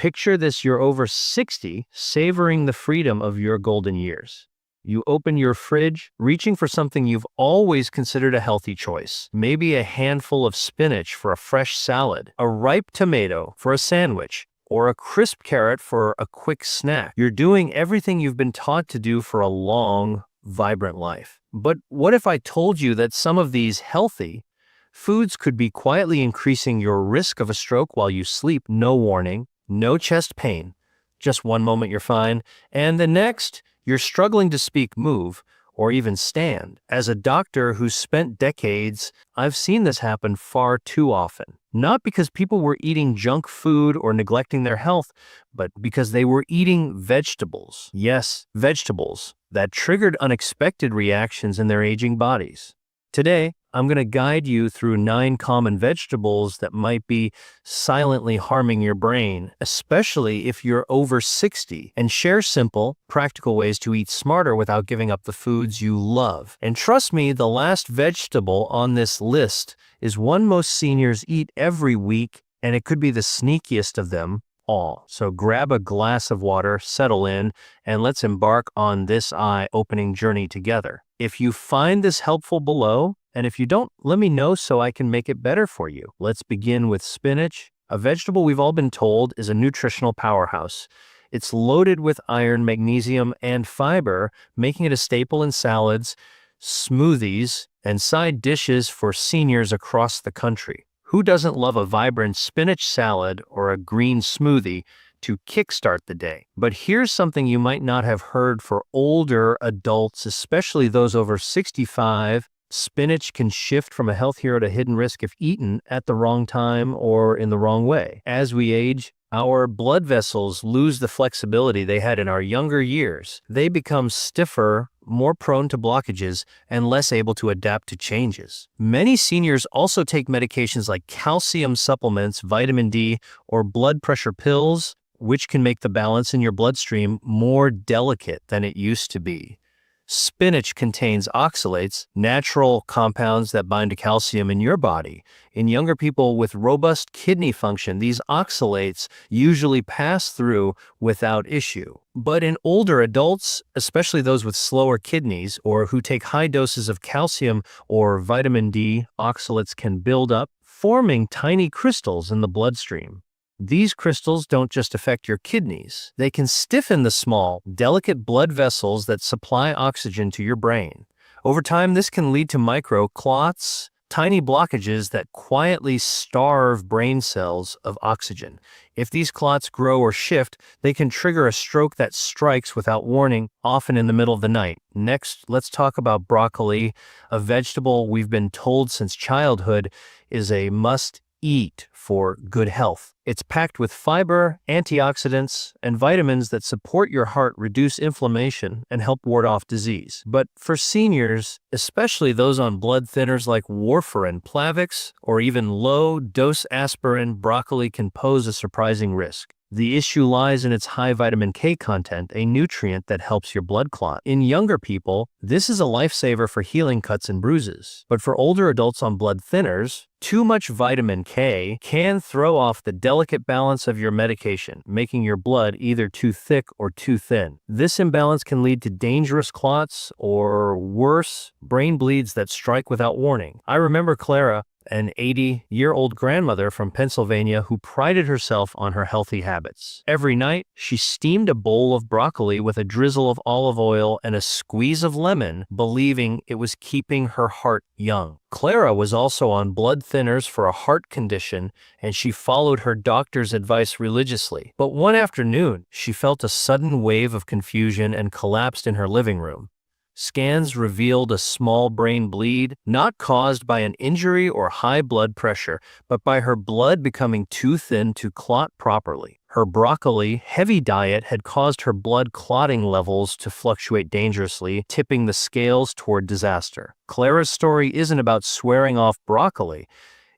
Picture this: you're over 60, savoring the freedom of your golden years. You open your fridge, reaching for something you've always considered a healthy choice. Maybe a handful of spinach for a fresh salad, a ripe tomato for a sandwich, or a crisp carrot for a quick snack. You're doing everything you've been taught to do for a long, vibrant life. But what if I told you that some of these healthy foods could be quietly increasing your risk of a stroke while you sleep? No warning, no chest pain. Just one moment you're fine, and the next, you're struggling to speak, move, or even stand. As a doctor who's spent decades, I've seen this happen far too often. Not because people were eating junk food or neglecting their health, but because they were eating vegetables. Yes, vegetables that triggered unexpected reactions in their aging bodies. Today, I'm going to guide you through 9 common vegetables that might be silently harming your brain, especially if you're over 60, and share simple, practical ways to eat smarter without giving up the foods you love. And trust me, the last vegetable on this list is one most seniors eat every week, and it could be the sneakiest of them all. So grab a glass of water, settle in, and let's embark on this eye-opening journey together. If you find this helpful below, and if you don't, let me know so I can make it better for you. Let's begin with spinach, a vegetable we've all been told is a nutritional powerhouse. It's loaded with iron, magnesium, and fiber, making it a staple in salads, smoothies, and side dishes for seniors across the country. Who doesn't love a vibrant spinach salad or a green smoothie to kickstart the day? But here's something you might not have heard for older adults, especially those over 65. Spinach can shift from a health hero to hidden risk if eaten at the wrong time or in the wrong way. As we age, our blood vessels lose the flexibility they had in our younger years. They become stiffer, more prone to blockages, and less able to adapt to changes. Many seniors also take medications like calcium supplements, vitamin D, or blood pressure pills, which can make the balance in your bloodstream more delicate than it used to be. Spinach contains oxalates, natural compounds that bind to calcium in your body. In younger people with robust kidney function, these oxalates usually pass through without issue. But in older adults, especially those with slower kidneys or who take high doses of calcium or vitamin D, oxalates can build up, forming tiny crystals in the bloodstream. These crystals don't just affect your kidneys. They can stiffen the small, delicate blood vessels that supply oxygen to your brain. Over time, this can lead to microclots, tiny blockages that quietly starve brain cells of oxygen. If these clots grow or shift, they can trigger a stroke that strikes without warning, often in the middle of the night. Next, let's talk about broccoli, a vegetable we've been told since childhood is a must-eat for good health. It's packed with fiber, antioxidants, and vitamins that support your heart, reduce inflammation, and help ward off disease. But for seniors, especially those on blood thinners like warfarin, Plavix, or even low-dose aspirin, broccoli can pose a surprising risk. The issue lies in its high vitamin K content, a nutrient that helps your blood clot. In younger people, this is a lifesaver for healing cuts and bruises. But for older adults on blood thinners, too much vitamin K can throw off the delicate balance of your medication, making your blood either too thick or too thin. This imbalance can lead to dangerous clots or worse, brain bleeds that strike without warning. I remember Clara, an 80-year-old grandmother from Pennsylvania who prided herself on her healthy habits. Every night, she steamed a bowl of broccoli with a drizzle of olive oil and a squeeze of lemon, believing it was keeping her heart young. Clara was also on blood thinners for a heart condition, and she followed her doctor's advice religiously. But one afternoon, she felt a sudden wave of confusion and collapsed in her living room. Scans revealed a small brain bleed, not caused by an injury or high blood pressure, but by her blood becoming too thin to clot properly. Her broccoli-heavy diet had caused her blood clotting levels to fluctuate dangerously, tipping the scales toward disaster. Clara's story isn't about swearing off broccoli.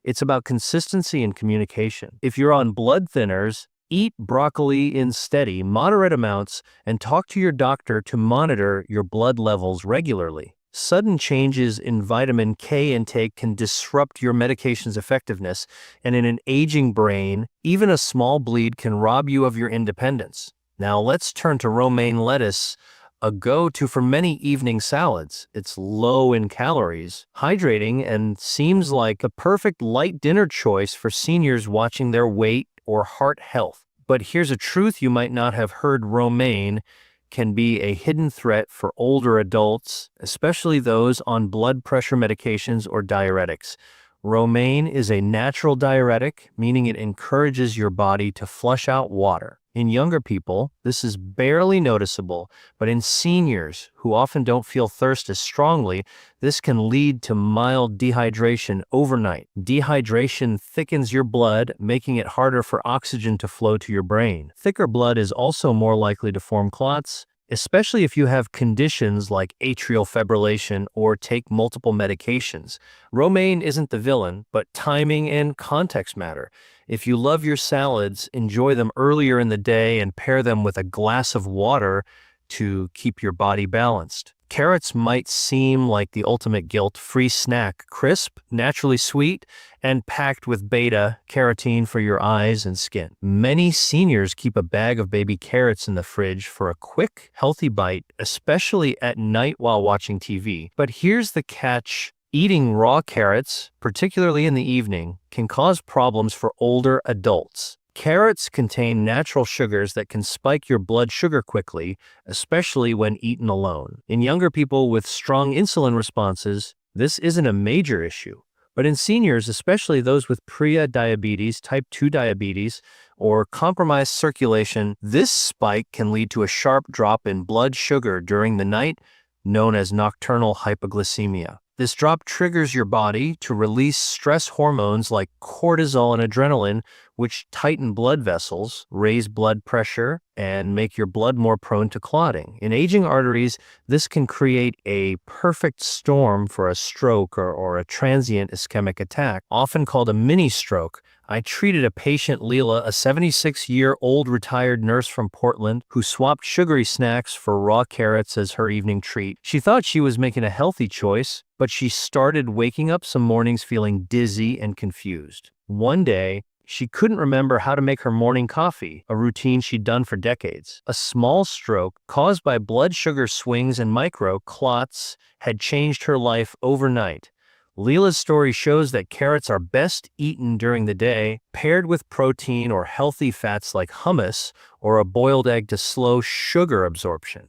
It's about consistency and communication. If you're on blood thinners, eat broccoli in steady, moderate amounts and talk to your doctor to monitor your blood levels regularly. Sudden changes in vitamin K intake can disrupt your medication's effectiveness, and in an aging brain, even a small bleed can rob you of your independence. Now let's turn to romaine lettuce, a go-to for many evening salads. It's low in calories, hydrating, and seems like a perfect light dinner choice for seniors watching their weight or heart health. But here's a truth you might not have heard: romaine can be a hidden threat for older adults, especially those on blood pressure medications or diuretics. Romaine is a natural diuretic, meaning it encourages your body to flush out water. In younger people, this is barely noticeable, but in seniors who often don't feel thirst as strongly, this can lead to mild dehydration overnight. Dehydration thickens your blood, making it harder for oxygen to flow to your brain. Thicker blood is also more likely to form clots, especially if you have conditions like atrial fibrillation or take multiple medications. Romaine isn't the villain, but timing and context matter. If you love your salads, enjoy them earlier in the day and pair them with a glass of water to keep your body balanced. Carrots might seem like the ultimate guilt-free snack: crisp, naturally sweet, and packed with beta-carotene for your eyes and skin. Many seniors keep a bag of baby carrots in the fridge for a quick, healthy bite, especially at night while watching TV. But here's the catch: eating raw carrots, particularly in the evening, can cause problems for older adults. Carrots contain natural sugars that can spike your blood sugar quickly, especially when eaten alone. In younger people with strong insulin responses, this isn't a major issue. But in seniors, especially those with pre-diabetes, type 2 diabetes, or compromised circulation, this spike can lead to a sharp drop in blood sugar during the night, known as nocturnal hypoglycemia. This drop triggers your body to release stress hormones like cortisol and adrenaline, which tighten blood vessels, raise blood pressure, and make your blood more prone to clotting. In aging arteries, this can create a perfect storm for a stroke or a transient ischemic attack, often called a mini stroke. I treated a patient, Leela, a 76-year-old retired nurse from Portland, who swapped sugary snacks for raw carrots as her evening treat. She thought she was making a healthy choice, but she started waking up some mornings feeling dizzy and confused. One day, she couldn't remember how to make her morning coffee, a routine she'd done for decades. A small stroke caused by blood sugar swings and micro clots had changed her life overnight. Leela's story shows that carrots are best eaten during the day, paired with protein or healthy fats like hummus or a boiled egg to slow sugar absorption.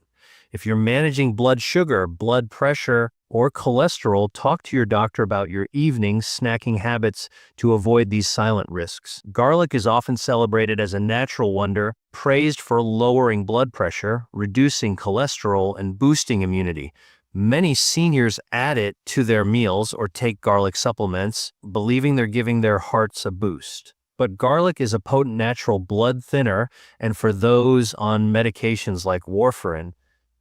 If you're managing blood sugar, blood pressure, or cholesterol, talk to your doctor about your evening snacking habits to avoid these silent risks. Garlic is often celebrated as a natural wonder, praised for lowering blood pressure, reducing cholesterol, and boosting immunity. Many seniors add it to their meals or take garlic supplements, believing they're giving their hearts a boost. But garlic is a potent natural blood thinner, and for those on medications like warfarin,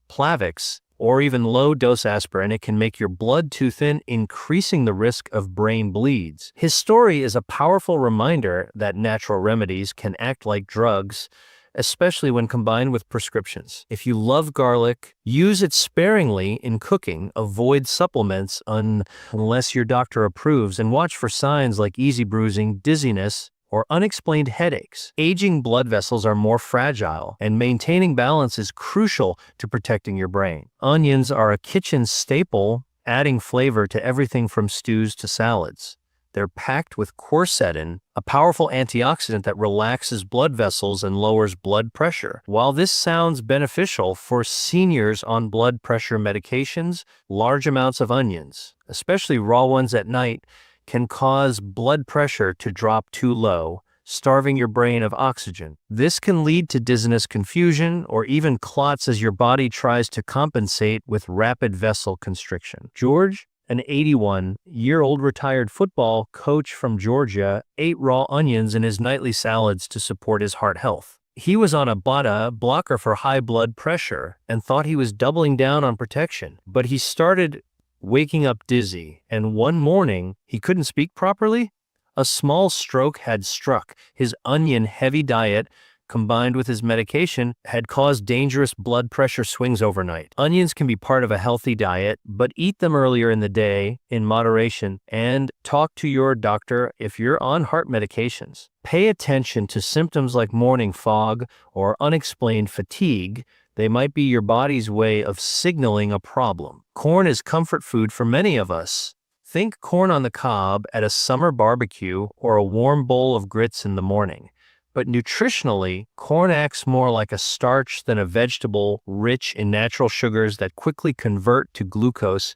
Plavix, or even low-dose aspirin, it can make your blood too thin, increasing the risk of brain bleeds. His story is a powerful reminder that natural remedies can act like drugs, especially when combined with prescriptions. If you love garlic, use it sparingly in cooking. Avoid supplements unless your doctor approves, and watch for signs like easy bruising, dizziness, or unexplained headaches. Aging blood vessels are more fragile, and maintaining balance is crucial to protecting your brain. Onions are a kitchen staple, adding flavor to everything from stews to salads. They're packed with quercetin, a powerful antioxidant that relaxes blood vessels and lowers blood pressure. While this sounds beneficial for seniors on blood pressure medications, large amounts of onions, especially raw ones at night, can cause blood pressure to drop too low, starving your brain of oxygen. This can lead to dizziness, confusion, or even clots as your body tries to compensate with rapid vessel constriction. George, an 81-year-old retired football coach from Georgia, ate raw onions in his nightly salads to support his heart health. He was on a beta blocker for high blood pressure and thought he was doubling down on protection, but he started waking up dizzy, and one morning he couldn't speak properly. A small stroke had struck. His onion-heavy diet combined with his medication, had caused dangerous blood pressure swings overnight. Onions can be part of a healthy diet, but eat them earlier in the day in moderation, and talk to your doctor if you're on heart medications. Pay attention to symptoms like morning fog or unexplained fatigue. They might be your body's way of signaling a problem. Corn is comfort food for many of us. Think corn on the cob at a summer barbecue or a warm bowl of grits in the morning. But nutritionally, corn acts more like a starch than a vegetable rich in natural sugars that quickly convert to glucose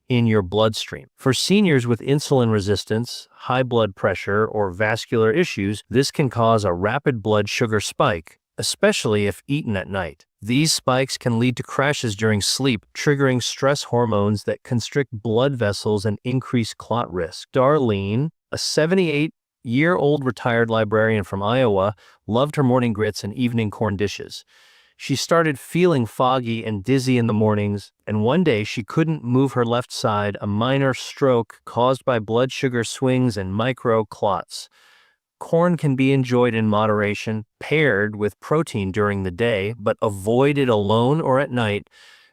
in your bloodstream. For seniors with insulin resistance, high blood pressure, or vascular issues, this can cause a rapid blood sugar spike, especially if eaten at night. These spikes can lead to crashes during sleep, triggering stress hormones that constrict blood vessels and increase clot risk. Darlene, a 78-year-old retired librarian from Iowa, loved her morning grits and evening corn dishes. She started feeling foggy and dizzy in the mornings, and one day she couldn't move her left side, a minor stroke caused by blood sugar swings and micro clots. Corn can be enjoyed in moderation, paired with protein during the day, but avoid it alone or at night,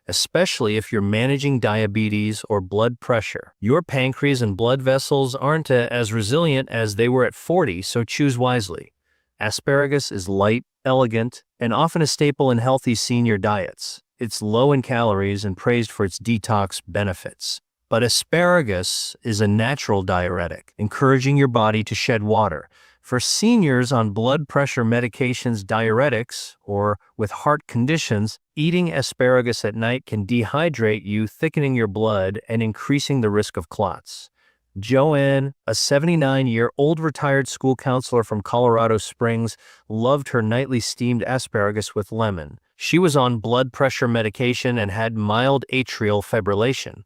especially if you're managing diabetes or blood pressure. Your pancreas and blood vessels aren't as resilient as they were at 40, so choose wisely. Asparagus is light, elegant, and often a staple in healthy senior diets. It's low in calories and praised for its detox benefits. But asparagus is a natural diuretic, encouraging your body to shed water. For seniors on blood pressure medications, diuretics, or with heart conditions, eating asparagus at night can dehydrate you, thickening your blood and increasing the risk of clots. Joanne, a 79-year-old retired school counselor from Colorado Springs, loved her nightly steamed asparagus with lemon. She was on blood pressure medication and had mild atrial fibrillation.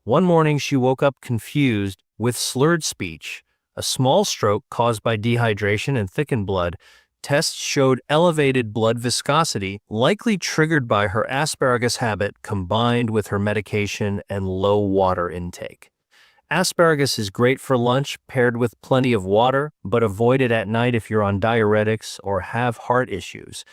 One morning she woke up confused, with slurred speech, a small stroke caused by dehydration and thickened blood. Tests showed elevated blood viscosity, likely triggered by her asparagus habit combined with her medication and low water intake. Asparagus is great for lunch, paired with plenty of water, but avoid it at night if you're on diuretics or have heart issues.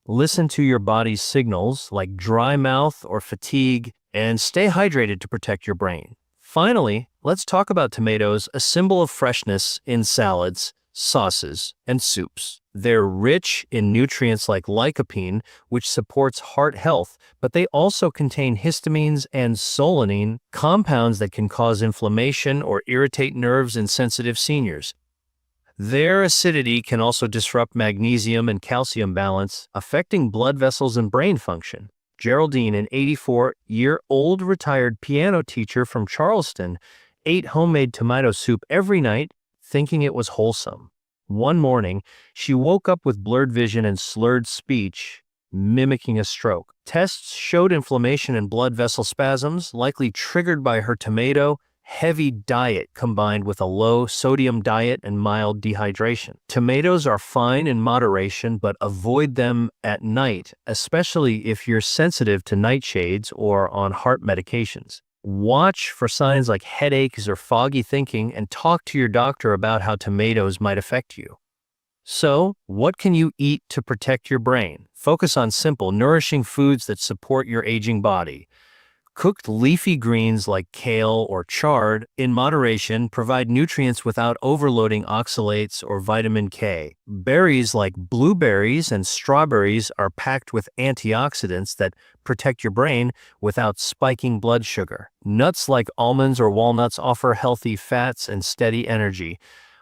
Listen to your body's signals like dry mouth or fatigue, and stay hydrated to protect your brain. Finally, let's talk about tomatoes, a symbol of freshness in salads, sauces, and soups. They're rich in nutrients like lycopene, which supports heart health, but they also contain histamines and solanine, compounds that can cause inflammation or irritate nerves in sensitive seniors. Their acidity can also disrupt magnesium and calcium balance, affecting blood vessels and brain function. Geraldine, an 84-year-old retired piano teacher from Charleston, ate homemade tomato soup every night, thinking it was wholesome. One morning, she woke up with blurred vision and slurred speech, mimicking a stroke. Tests showed inflammation and blood vessel spasms, likely triggered by her tomato-heavy diet combined with a low-sodium diet and mild dehydration. Tomatoes are fine in moderation, but avoid them at night, especially if you're sensitive to nightshades or on heart medications. Watch for signs like headaches or foggy thinking and talk to your doctor about how tomatoes might affect you. So, what can you eat to protect your brain? Focus on simple, nourishing foods that support your aging body. Cooked leafy greens like kale or chard, in moderation, provide nutrients without overloading oxalates or vitamin K. Berries like blueberries and strawberries are packed with antioxidants that protect your brain without spiking blood sugar. Nuts like almonds or walnuts offer healthy fats and steady energy.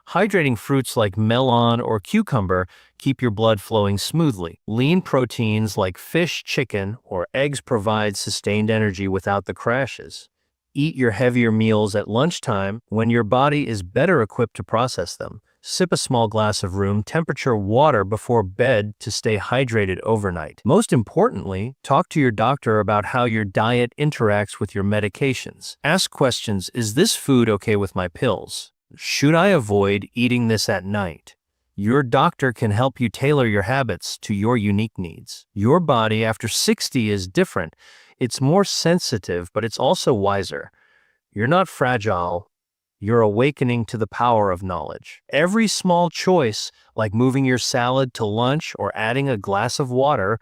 Hydrating fruits like melon or cucumber keep your blood flowing smoothly. Lean proteins like fish, chicken, or eggs provide sustained energy without the crashes. Eat your heavier meals at lunchtime when your body is better equipped to process them. Sip a small glass of room temperature water before bed to stay hydrated overnight. Most importantly, talk to your doctor about how your diet interacts with your medications. Ask questions: is this food okay with my pills? Should I avoid eating this at night? Your doctor can help you tailor your habits to your unique needs. Your body after 60 is different. It's more sensitive, but it's also wiser. You're not fragile. you're awakening to the power of knowledge. Every small choice, like moving your salad to lunch or adding a glass of water,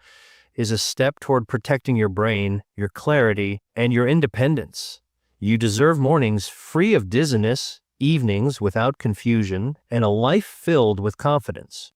is a step toward protecting your brain, your clarity, and your independence. You deserve mornings free of dizziness, evenings without confusion, and a life filled with confidence.